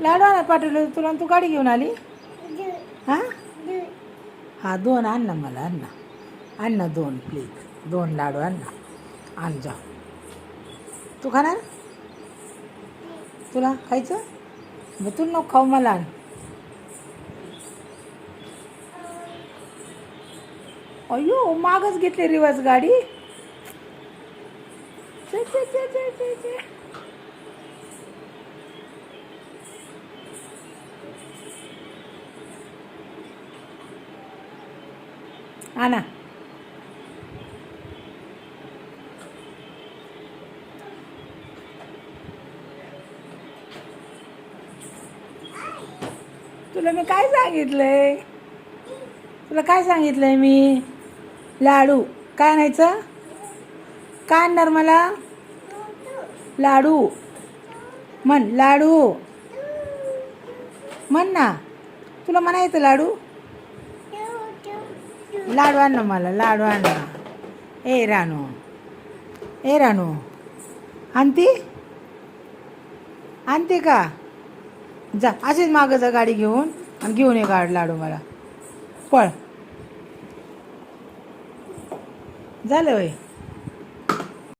लाडू आणा पाठवले तुला आणि तू गाडी घेऊन आली. हां हां 2 आण ना मला आण ना 2 प्लीज 2 लाडू आण ना आण जा. तू खाणार तुला खायचं मग तू नको खाऊ मला आण. अयो मागच घेतली रिवर्स गाडी. छे छे छे छे छे छे. आणा तुला मी काय सांगितलंय तुला काय सांगितलंय मी. लाडू काय आणायचं काय आणणार मला लाडू म्हण लाडू म्हण ना तुला म्हणायचं लाडू लाडू आण ना मला लाडू आण ना. ए रानू आणती आणते का जा असेच मागं जा गाडी घेऊन आणि घेऊन ये गाड लाडू मला पळ झालं होय.